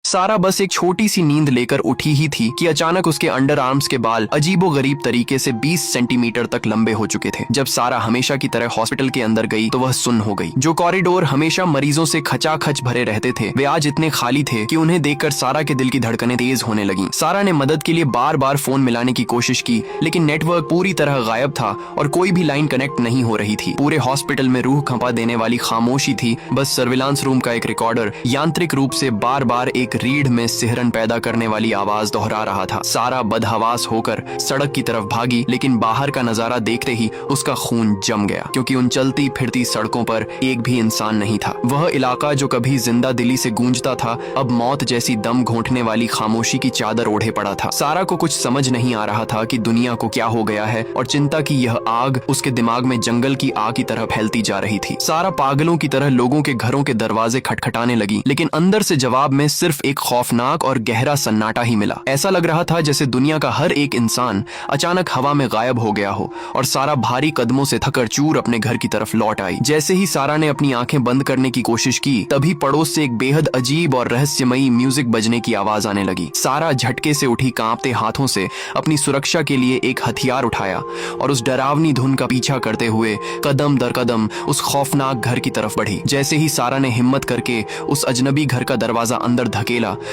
सारा बस एक छोटी सी नींद लेकर उठी ही थी कि अचानक उसके अंडर आर्म्स के बाल अजीबोगरीब तरीके से 20 सेंटीमीटर तक लंबे हो चुके थे। जब सारा हमेशा की तरह हॉस्पिटल के अंदर गई तो वह सुन्न हो गई। जो कॉरिडोर हमेशा मरीजों से खचाखच भरे रहते थे वे आज इतने खाली थे कि उन्हें देखकर सारा के दिल की धड़कनें तेज होने लगीं। सारा ने मदद के लिए बार बार फोन मिलाने की कोशिश की, लेकिन नेटवर्क पूरी तरह गायब था और कोई भी लाइन कनेक्ट नहीं हो रही थी। पूरे हॉस्पिटल में रूह कंपा देने वाली खामोशी थी। बस सर्विलांस रूम का एक रिकॉर्डर यांत्रिक रूप से बार बार एक रीढ़ में सिहरन पैदा करने वाली आवाज दोहरा रहा था। सारा बदहवास होकर सड़क की तरफ भागी, लेकिन बाहर का नजारा देखते ही उसका खून जम गया, क्योंकि उन चलती फिरती सड़कों पर एक भी इंसान नहीं था। वह इलाका जो कभी जिंदा दिली से गूंजता था अब मौत जैसी दम घोंटने वाली खामोशी की चादर ओढ़े पड़ा था। सारा को कुछ समझ नहीं आ रहा था कि दुनिया को क्या हो गया है, और चिंता की यह आग उसके दिमाग में जंगल की आग की तरह फैलती जा रही थी। सारा पागलों की तरह लोगों के घरों के दरवाजे खटखटाने लगी, लेकिन अंदर से जवाब में सिर्फ एक खौफनाक और गहरा सन्नाटा ही मिला। ऐसा लग रहा था जैसे दुनिया का हर एक इंसान अचानक हवा में गायब हो गया हो, और सारा भारी कदमों से थकर चूर अपने घर की तरफ लौट आई। जैसे ही सारा ने अपनी आंखें बंद करने की कोशिश की, तभी पड़ोस से एक बेहद अजीब और रहस्यमयी म्यूजिक बजने की आवाज आने लगी। सारा झटके से उठी, कांपते हाथों से अपनी सुरक्षा के लिए एक हथियार उठाया और उस डरावनी धुन का पीछा करते हुए कदम दर कदम उस खौफनाक घर की तरफ बढ़ी। जैसे ही सारा ने हिम्मत करके उस अजनबी घर का दरवाजा अंदर धकेला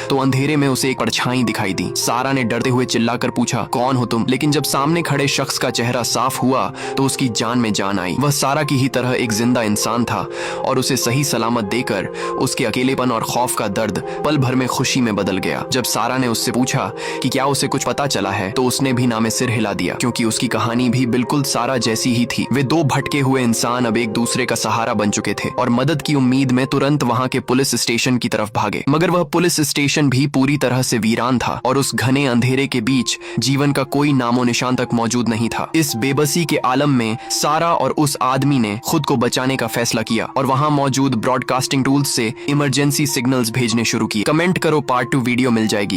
तो अंधेरे में उसे एक परछाई दिखाई दी। सारा ने डरते हुए चिल्लाकर पूछा, कौन हो तुम? लेकिन जब सामने खड़े शख्स का चेहरा साफ हुआ तो उसकी जान में जान आई। वह सारा की ही तरह एक जिंदा इंसान था, और उसे सही सलामत देकर उसके अकेलेपन और खौफ का दर्द पल भर में खुशी में बदल गया। जब सारा ने उससे पूछा कि क्या उसे कुछ पता चला है, तो उसने भी नामे सिर हिला दिया, क्योंकि उसकी कहानी भी बिल्कुल सारा जैसी ही थी। वे दो भटके हुए इंसान अब एक दूसरे का सहारा बन चुके थे, और मदद की उम्मीद में तुरंत वहां के पुलिस स्टेशन की तरफ भागे। मगर वह पुलिस स्टेशन भी पूरी तरह से वीरान था, और उस घने अंधेरे के बीच जीवन का कोई नामो निशान तक मौजूद नहीं था। इस बेबसी के आलम में सारा और उस आदमी ने खुद को बचाने का फैसला किया, और वहां मौजूद ब्रॉडकास्टिंग टूल्स से इमरजेंसी सिग्नल्स भेजने शुरू किए। कमेंट करो, पार्ट 2 वीडियो मिल जाएगी।